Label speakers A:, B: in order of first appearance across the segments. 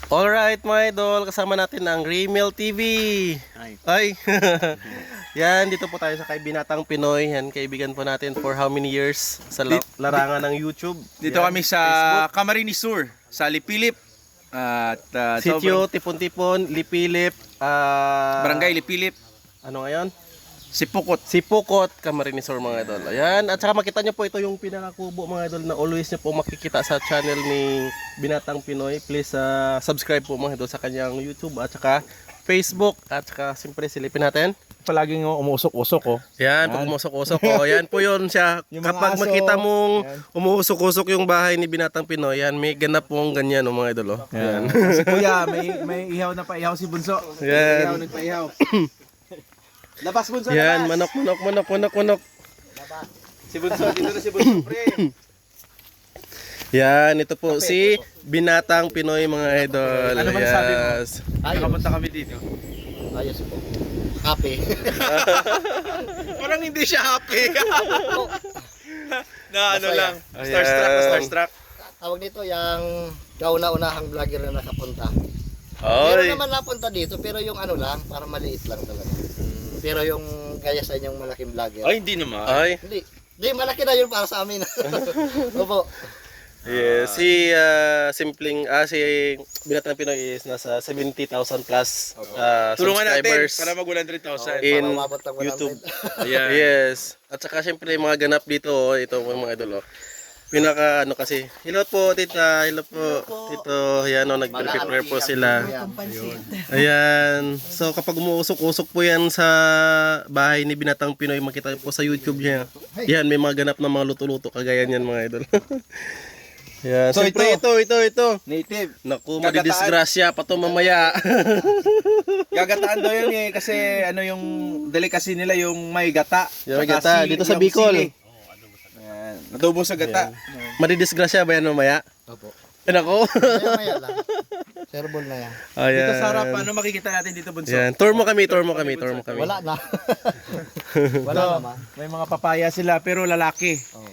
A: Alright mga idol, kasama natin ang Remel TV. Ay. Yan, dito po tayo sa kay Binatang Pinoy. Yan, kaibigan po natin for how many years sa larangan ng YouTube.
B: Dito
A: Yan,
B: kami sa Camarines Sur, sa Lipilip. At
A: Sitio, Tipon-Tipon, Lipilip,
B: Barangay Lipilip,
A: ano ngayon?
B: Sipukot.
A: Sipukot, Camarines Sur mga idol. Ayan, at saka makita nyo po ito yung pinakakubo mga idol na always nyo po makikita sa channel ni Binatang Pinoy. Please subscribe po mga idol sa kanyang YouTube at saka Facebook at saka siyempre silipin natin.
B: Palaging umuusok-usok ko.
A: Yan, pag umusok-usok ko, yan po yun siya. Kapag makita mong umuusok-usok yung bahay ni Binatang Pinoy, yan, may ganap pong ganyan mga idol. Oh. Yan.
B: Si Kuya, may ihaw na paihaw si Bunso.
A: Yan.
B: Ihaw nagpaihaw. Labas Bunso,
A: Yan,
B: labas.
A: manok.
B: Si Bunso, dito na si Bunso, pre.
A: Yan, ito po si Binatang Pinoy mga idol.
B: Ano man sabi mo?
A: Yes.
B: Nakapunta kami dito.
C: Ayos po. Happy.
B: Parang hindi siya happy. na ano
C: Masaya.
B: lang, starstruck.
C: Tawag nito yung kauna-unahang vlogger na nakapunta.
A: Oy.
C: Meron naman napunta dito pero yung ano lang, para maliit lang talaga. Pero yung kaya sa inyong malaking vlogger.
B: Ay, hindi naman.
A: Ay.
C: Hindi malaki na yun para sa amin. Opo.
A: Yes, si si Binatang Pinoy is nasa 70,000 plus
B: Tulungan natin
A: subscribers
B: para mag-100,000.
A: in
C: Para umabot ng 100.
A: YouTube.
B: Ayan.
A: Yes. At saka syempre yung mga ganap dito, ito mga idol. Pinaka ano kasi, hello po tita, hello po tito, ayan o, nag-prepare po sila. Ayan, so kapag umuusok-usok po yan sa bahay ni Binatang Pinoy, makita po sa YouTube niya. Yan, may mga ganap na mga luto-luto, kagaya niyan mga idol. Ayan,
B: So,
A: siyempre ito.
B: Native.
A: Naku,
B: Gagataan.
A: madidisgrasya pa to mamaya.
B: Gagataan daw yun kasi ano yung delicacy nila yung may gata.
A: Yung may
B: Saka
A: gata, dito sa Bicol.
B: Ayan, adobo sa gata.
A: Madidisgrasya ba yan mamaya?
C: Opo.
A: Nako.
C: Maya lang. Serbol na yan.
A: Ayan.
B: Dito sa harap, ano makikita natin dito, Bunso?
A: Ayan, tour mo kami.
C: Wala na. Wala
B: Ito,
C: naman.
B: may mga papaya sila pero lalaki.
C: Oo.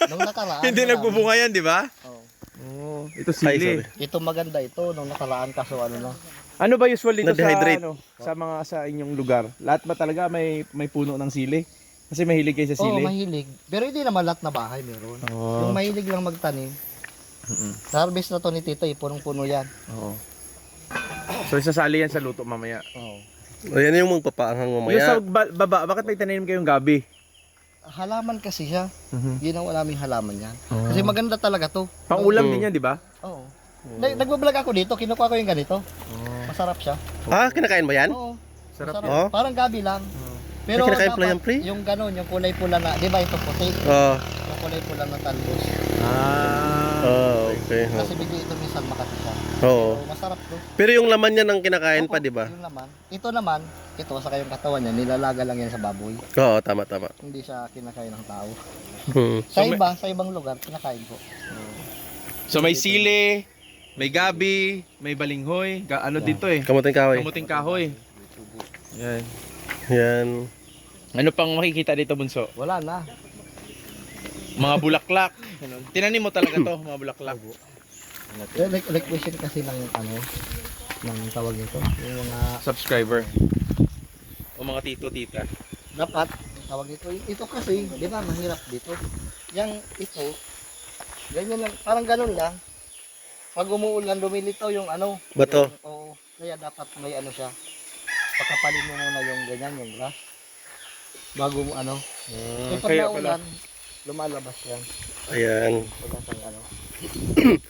C: Nung nakaraan.
B: Hindi
C: marami.
B: nagbubunga yan, di ba?
C: Oo.
B: Ito
A: Ay,
B: sili.
A: sorry.
C: Ito maganda ito nung nakaraan kaso ano na.
B: Ano ba usual dito sa
A: Na-dehydrate.
B: ano, sa mga sa inyong lugar? Lahat ba talaga may puno ng sili? Kasi mahilig kayo sa
C: Oo,
B: sili.
C: mahilig. Pero hindi naman lahat na bahay meron.
B: Oo.
C: Yung mahilig lang magtanim. Sa harvest na to ni Tito, punong-puno yan.
B: Oo. So isasali yan sa luto mamaya.
C: Oo.
A: Ayan yung magpapaanghang
B: Yung sa
A: mamaya.
B: baba, bakit may tanim kayong gabi?
C: Halaman kasi siya.
B: Mhm.
C: Ginawa namin halaman yan. Kasi maganda talaga to.
B: Pang-ulam
A: Oo.
B: din yan, di ba?
C: Oo. Nagbablog ako dito, kinukuha ko yung ganito. Masarap siya.
A: Ah, kinakain ba yan?
C: Oo.
B: Sarap
C: Masarap.
A: yan.
C: Parang gabi lang. Pero
A: Ay, kinakain pala
C: dapat
A: yan, pre?
C: yung ganun, yung kulay pula na, di ba ito puti?
A: Oh,
C: Yung kulay pula na talbos.
A: okay.
C: Kasi bigla ito minsan makati siya.
A: Oo.
C: So, masarap to.
A: Pero yung laman niya ang kinakain pa,
C: Opo,
A: di ba?
C: Yung laman. Ito naman, ito sa kayong katawan niya, nilalaga lang yan sa baboy.
A: Oo, tama.
C: Hindi siya kinakain ng tao.
A: Hmm.
C: Sa iba, sa ibang lugar, kinakain ko.
B: So may sili, may gabi, may balinghoy, ano dito eh?
A: Kamuting kahoy.
B: Kamuting kahoy. Yan.
A: Yan.
B: Ano pang makikita dito, Bunso?
C: Wala na.
B: Mga bulaklak. Tinanim mo talaga to, mga bulaklak.
C: Requisition kasi ng ano, ng tawag nito. Yung mga,
B: Subscriber. O mga tito, tita.
C: dapat, tawag nito. Ito kasi, di ba, mahirap dito. Yang ito, ganyan lang, parang ganun lang. Pag umuulan, lumilitaw yung ano.
A: Bato.
C: Oo, kaya dapat may ano siya. Pagkapalin mo muna yung ganyan, yung grass. Bago mo ano. So, pag
B: kaya
C: naulan, lumalabas yan.
A: Ayan.
C: Wala kang ano.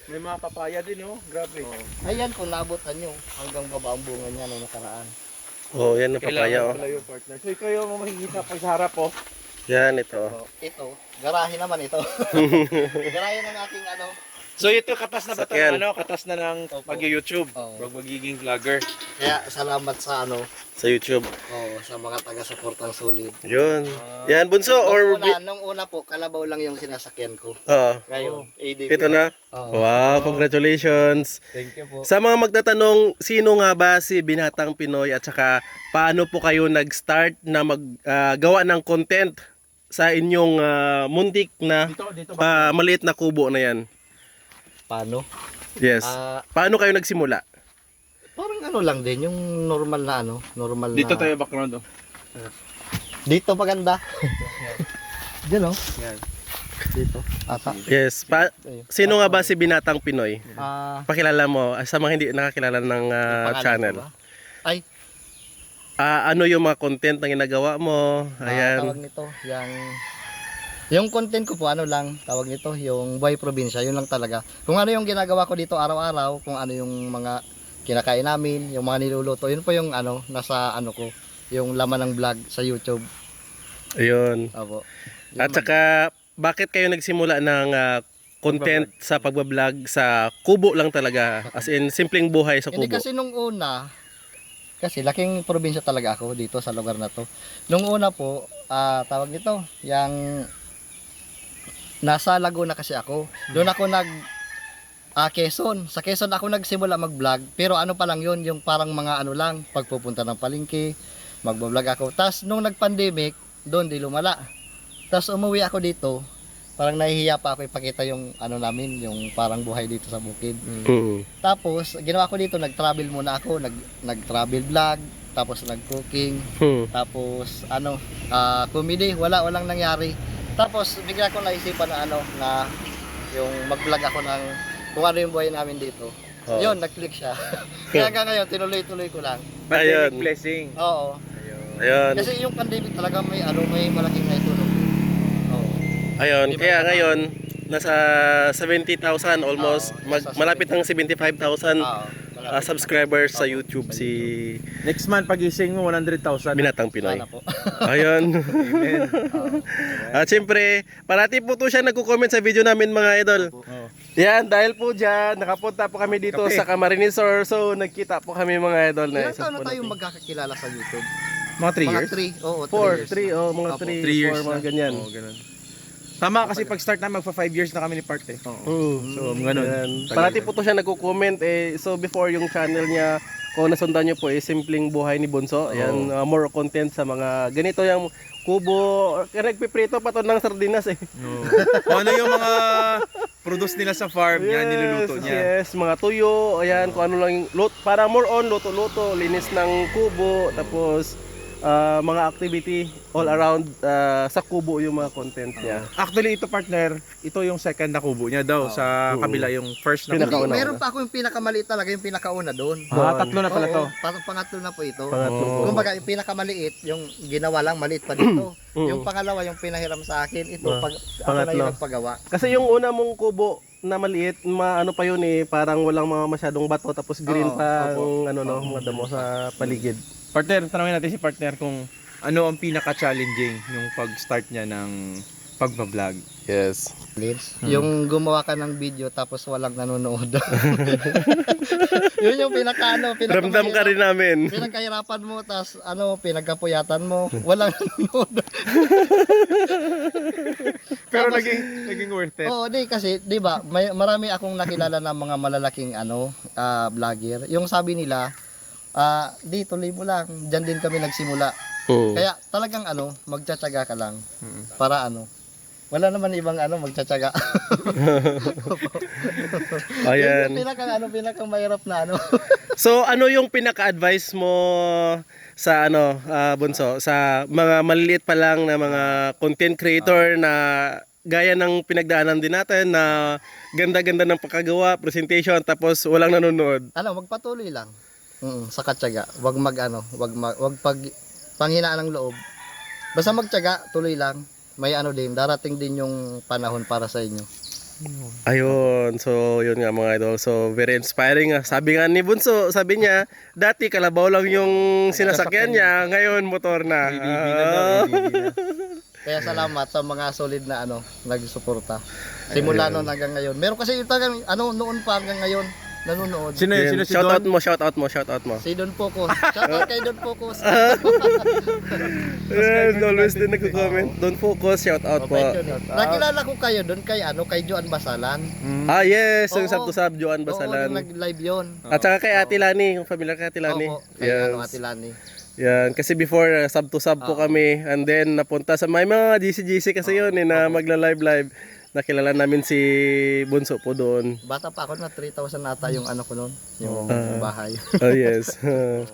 B: May mga papaya din, oh. Grabe.
C: Ayan, kung nabutan nyo, hanggang baba ang bunga niya nung nakaraan.
A: Oh, yan ang papaya.
B: Kailangan
A: Oh.
B: pala yung partner. So ito yung makikita pag sa harap, oh.
A: Yan, ito.
C: So, ito, garahe naman ito. Garahe ng ating ano.
B: So ito katas na ba ito
A: Sakyan.
B: ng ano? Katas na ng pag-YouTube.
C: Oo.
B: Pag magiging vlogger.
C: Kaya salamat sa ano,
A: Sa YouTube.
C: sa mga taga-suportang solid.
A: Yun. Yan, bunso or...
C: Nung una po, kalabaw lang yung sinasakyan ko.
A: Oo.
C: Ngayon, ADV.
A: Ito na.
C: Oo.
A: Wow, congratulations.
C: Thank you po.
A: Sa mga magtatanong, sino nga ba si Binatang Pinoy at saka paano po kayo nag-start na maggawa ng content sa inyong muntik na
B: Dito
A: maliit na kubo na yan?
C: Paano?
A: Yes. Paano kayo nagsimula?
C: Parang ano lang din, yung normal na ano, normal
B: Dito
C: na.
B: tayo background oh.
C: Dito maganda. Diyan oh.
B: Yan.
C: Dito. Ata.
A: Yes. Sino nga ba si Binatang Pinoy? Pakilala mo sa mga hindi nakakilala ng
C: Pangalan
A: channel.
C: ko ba? Ay,
A: Ano yung mga content na ginagawa mo?
C: tawag
A: Ayan.
C: nito, yung content ko po ano lang, tawag nito, yung buhay probinsya, yun lang talaga. Kung ano yung ginagawa ko dito araw-araw, kung ano yung mga kinakain namin, yung mga niluluto, yun po yung ano, nasa ano ko, yung laman ng vlog sa YouTube.
A: Ayun.
C: Opo.
A: At saka, bakit kayo nagsimula ng content sa pagbablog sa kubo lang talaga? As in, simpleng buhay sa
C: Hindi
A: kubo.
C: kasi nung una, kasi laking probinsya talaga ako dito sa lugar na to. Nung una po, tawag nito, yung nasa Laguna kasi ako. Doon ako Quezon. Sa Quezon ako nagsimula mag-vlog, pero ano pa lang yun, yung parang mga ano lang, pagpupunta ng palengke, mag-vlog ako. Tapos nung nag-pandemic, doon di lumala. Tapos umuwi ako dito, parang nahihiya pa ako ipakita yung ano namin, yung parang buhay dito sa bukid. Tapos, ginawa ko dito, nag-travel muna ako, nag-travel vlog, tapos nag-cooking, tapos ano, comedy, walang nangyari. Tapos, bigla ko naisipan na ano, na yung mag-vlog ako ng kung ano yung buhay namin dito. Yun, nag-click siya. Kaya hanggang ngayon, tinuloy-tuloy ko lang.
B: Pandemic blessing.
C: Oo.
A: Ayun.
C: Kasi yung pandemic talaga may malaking naitulong. Oo.
A: Ayun. Kaya ngayon, nasa 70,000 almost. Malapit ng 75,000 subscribers sa YouTube si
B: Next month pagising mo 100,000.
A: Binatang Pinoy.
C: Sana po.
A: Ayun. At syempre, parati po to siya nagko-comment sa video namin mga idol. Yan, dahil po dyan, nakapunta po kami dito sa Camarines Resort. So, nagkita po kami mga idol na
C: Ilang taon na tayong magkakakilala sa YouTube?
B: Mga 3
C: Mga
B: years?
C: 3. Oo,
A: 4,
C: 3 years.
A: 3, mga
C: Opo.
A: 3,
B: 3 years
A: 4, mga
B: na.
A: ganyan.
B: Oo, ganun. Tama kasi pag start na magpa 5 years na kami ni Part eh. So, ganun.
A: Yan. Parati po to siya nagko-comment so before yung channel niya, kung nasundan niyo po simpleng buhay ni Bonso. Ayan, more content sa mga ganito yung kubo. Kaya nagpiprito pa to ng sardinas
B: Kung ano yung mga produce nila sa farm, yan niluluto niya.
A: Yes, mga tuyo, ayan, kung ano lang yung para more on luto-luto, linis ng kubo, tapos mga activity all around sa kubo yung mga content niya.
B: Actually, ito partner, ito yung second na kubo niya daw. Sa kabila yung first na kubo.
A: Pinakauna.
C: Meron pa ako yung pinakamaliit talaga, yung pinakauna doon.
B: Tatlo na pala to.
C: Pangatlo na po ito.
A: Pangatlo.
C: Kumbaga, yung pinakamaliit, yung ginawa lang, maliit pa dito. Yung pangalawa, yung pinahiram sa akin, ito, ako na
A: pangatlo.
C: yung nagpagawa.
A: Kasi yung una mong kubo na maliit, ano pa yun parang walang mga masyadong bato, tapos green pa ang mga damo sa paligid.
B: Partner, tanongin natin si partner kung ano ang pinaka-challenging yung pag-start niya ng pagbablog.
A: Yes.
C: Yung gumawa ka ng video tapos walang nanonood. Yun yung
A: Ramdam ka rin namin.
C: Pinagkahirapan mo, tapos pinagkapuyatan mo, walang nanonood.
B: Pero naging worth it.
C: Oo, kasi 'di ba, marami akong nakilala ng mga malalaking vlogger. Yung sabi nila, di tuloy mo lang, diyan din kami nagsimula. Kaya talagang magtsatsaga ka lang para wala naman ibang magtsatsaga.
A: Ayan.
C: Pinaka mahirap na
A: So ano yung pinaka-advice mo sa Bonso, sa mga maliliit pa lang na mga content creator na gaya ng pinagdaanan din natin na ganda-ganda ng pagkagawa, presentation, tapos walang nanonood?
C: Magpatuloy lang. Sa katsaga. Wag panghinaan ng loob. Basta magtyaga, tuloy lang. May darating din yung panahon para sa inyo.
A: Ayun, so yun nga mga idol. So very inspiring. Sabi nga ni Bunso, sabi niya, dati kalabaw lang yung sinasakyan niya, ngayon motor na.
C: Kaya salamat sa mga solid na nagsuporta. Simula noon hanggang ngayon. Meron kasi yung tagang noon pa hanggang ngayon nanonood.
B: Sino si
A: Shout out
B: Don?
A: mo.
C: Si Don Focus. Shout out kay Don Focus.
A: Always din nagko-comment. Don't focus, shout out po.
C: Nakilala ko kayo doon kay Joan Basalan.
A: Yes, yung
C: Oo.
A: Sabto-Sab, Joan
C: Oo,
A: Basalan.
C: nag-live yun.
A: At saka kay Ate Lani, yung familiar kay Ate Lani.
C: Oo, kay Ate Lani.
A: Yan, kasi before sub to sub po kami, and then napunta sa may mga GC kasi yun na magla-live. nakilala namin si Bunso po doon.
C: Bata pa ako na 3,000 nata yung ano ko noon, yung bahay.
A: Oh yes.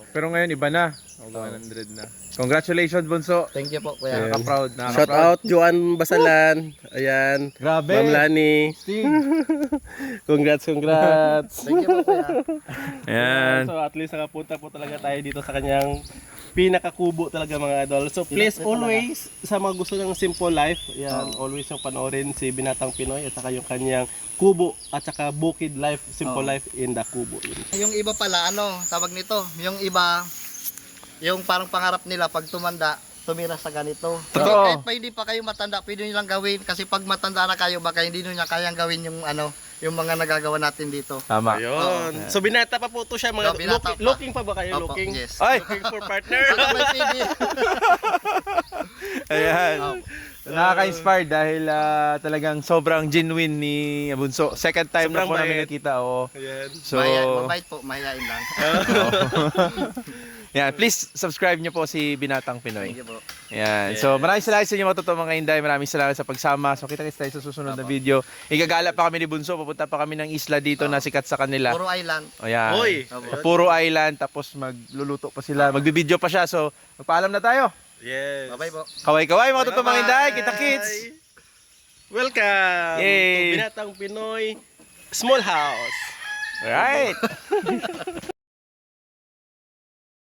B: Pero ngayon iba na. 100 na. Congratulations, Bunso.
C: Thank you po, kuya.
B: Nakaka-proud.
A: Shout out Joan Basalan. Ayan.
B: Grabe.
A: Ma'am Lani. Congrats.
C: Thank you po, kuya.
B: Ayan.
A: So at least nakapunta po talaga tayo dito sa kanyang pinakakubo talaga mga idol. So please always sa mga gusto ng simple life, yan, always yung panoorin si Binatang Pinoy at saka yung kanyang kubo at saka bukid life, simple life in the kubo.
C: Yung iba pala, ano, tawag nito, yung iba, yung parang pangarap nila pag tumanda, tumira sa ganito.
B: Totoo.
C: Kahit pa hindi pa kayo matanda, pwede nyo lang gawin. Kasi pag matanda na kayo, baka hindi nyo niya kayang gawin yung ano, yung mga nagagawa natin dito.
B: Tama.
A: Ayun. So binata pa po to siya mga
C: So, binata pa.
A: looking pa ba kayo?
C: Opo,
A: Looking?
C: yes.
B: Ay!
A: Looking for partner?
C: Baka may PD.
B: Ayan. Nakaka-inspire dahil talagang sobrang genuine ni Bunso. Second time na
A: Sobrang
B: po namin
A: bait.
B: nakita. Oo.
A: Ayan.
B: So,
C: Mabait po, mahihain lang.
B: yan, please subscribe niyo po si Binatang Pinoy.
C: Thank you po.
B: Yan. So, maraming salamat sa inyo matutuwa mga Inday. Maraming salamat sa pagsama. So, kita-kits tayo sa susunod na video. Igagala pa kami ni Bunso. Pupunta pa kami ng isla dito na sikat sa kanila.
C: Puro island.
B: Ayan.
A: Hoy!
B: Sa Puro Island. Tapos magluluto pa sila. Magbibideo pa siya. So, magpaalam na tayo.
A: Yes.
C: Bye-bye po.
B: Kaway-kaway mga tutuwa mga
A: Bye-bye.
B: Inday. Kita-kits.
A: Welcome
B: Yay.
A: to Binatang Pinoy Small House.
B: Alright.